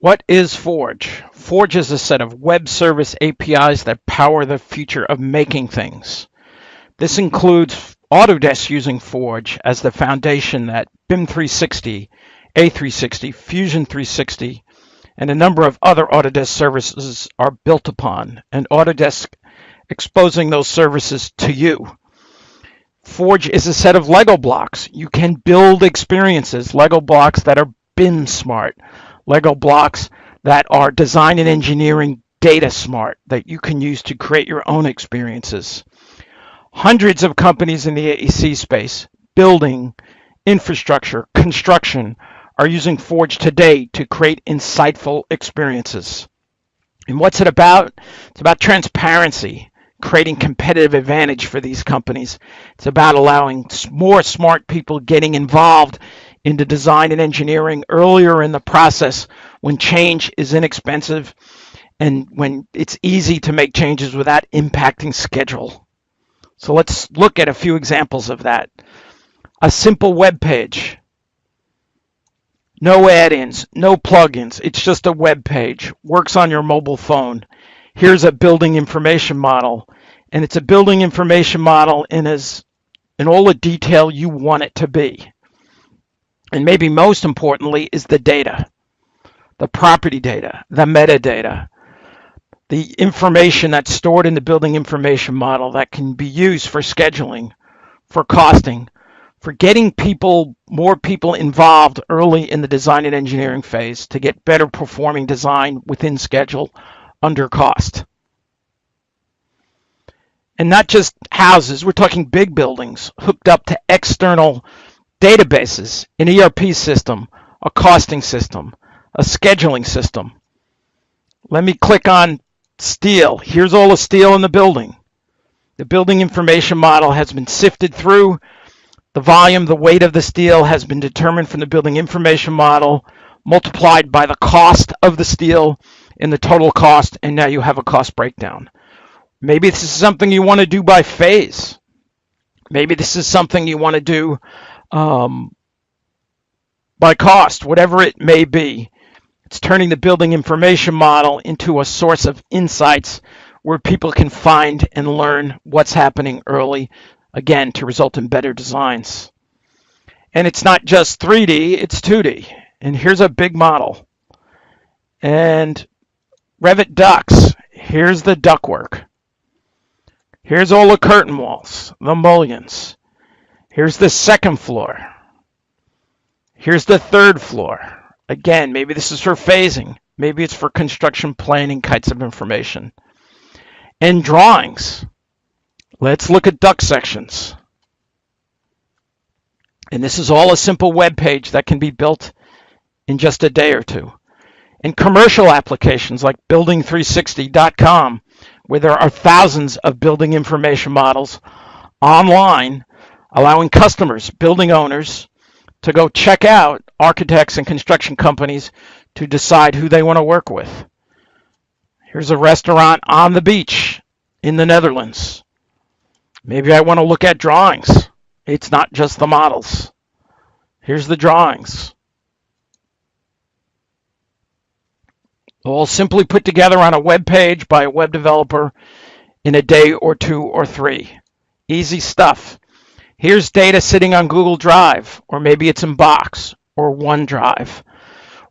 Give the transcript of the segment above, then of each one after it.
What is Forge? Forge is a set of web service APIs that power the future of making things. This includes Autodesk using Forge as the foundation that BIM 360, A360, Fusion 360, and a number of other Autodesk services are built upon, and Autodesk exposing those services to you. Forge is a set of Lego blocks. You can build experiences, Lego blocks that are BIM smart, Lego blocks that are design and engineering data smart that you can use to create your own experiences. Hundreds of companies in the AEC space, building, infrastructure, construction, are using Forge today to create insightful experiences. And what's it about? It's about transparency, creating competitive advantage for these companies. It's about allowing more smart people getting involved into design and engineering earlier in the process when change is inexpensive and when it's easy to make changes without impacting schedule. So let's look at a few examples of that. A simple web page. No add-ins, no plugins. It's just a web page. Works on your mobile phone. Here's a building information model. And it's a building information model in all the detail you want it to be. And maybe most importantly is the data, the property data, the metadata, the information that's stored in the building information model that can be used for scheduling, for costing, for getting more people involved early in the design and engineering phase to get better performing design within schedule under cost. And not just houses, we're talking big buildings hooked up to external databases, an ERP system, a costing system, a scheduling system. Let me click on steel. Here's all the steel in the building. The building information model has been sifted through. The volume, the weight of the steel has been determined from the building information model, multiplied by the cost of the steel in the total cost, and now you have a cost breakdown. Maybe this is something you want to do by phase. Maybe this is something you want to do by cost, whatever it may be. It's turning the building information model into a source of insights where people can find and learn what's happening early, again, to result in better designs. And it's not just 3D, it's 2D. And here's a big model. And Revit Ducts, here's the ductwork. Here's all the curtain walls, the mullions. Here's the second floor. Here's the third floor. Again, maybe this is for phasing. Maybe it's for construction planning kinds of information. And drawings. Let's look at duct sections. And this is all a simple web page that can be built in just a day or two. And commercial applications like building360.com, where there are thousands of building information models online, allowing customers, building owners, to go check out architects and construction companies to decide who they want to work with. Here's a restaurant on the beach in the Netherlands. Maybe I want to look at drawings. It's not just the models. Here's the drawings. All simply put together on a web page by a web developer in a day or two or three. Easy stuff. Here's data sitting on Google Drive, or maybe it's in Box, or OneDrive,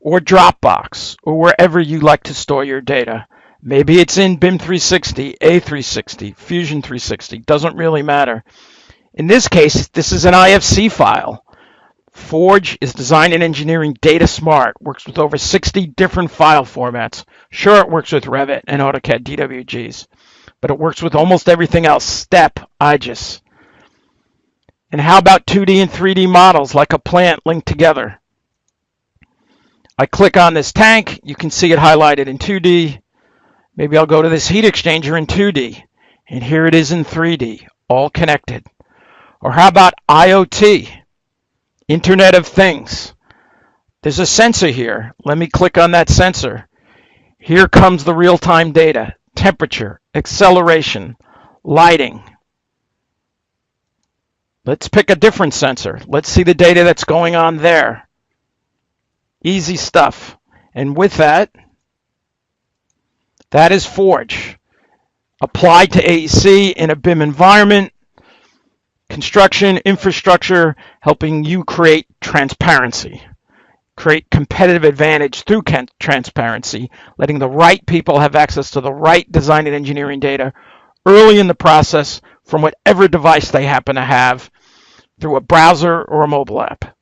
or Dropbox, or wherever you like to store your data. Maybe it's in BIM 360, A360, Fusion 360, doesn't really matter. In this case, this is an IFC file. Forge is design and engineering data smart, works with over 60 different file formats. Sure, it works with Revit and AutoCAD DWGs, but it works with almost everything else, STEP, IGES. And how about 2D and 3D models like a plant linked together? I click on this tank, you can see it highlighted in 2D. Maybe I'll go to this heat exchanger in 2D, and here it is in 3D, all connected. Or how about IoT, Internet of Things? There's a sensor here. Let me click on that sensor. Here comes the real-time data, temperature, acceleration, lighting. Let's pick a different sensor. Let's see the data that's going on there. Easy stuff. And with that, that is Forge. Applied to AEC in a BIM environment, construction, infrastructure, helping you create transparency, create competitive advantage through transparency, letting the right people have access to the right design and engineering data early in the process from whatever device they happen to have through a browser or a mobile app.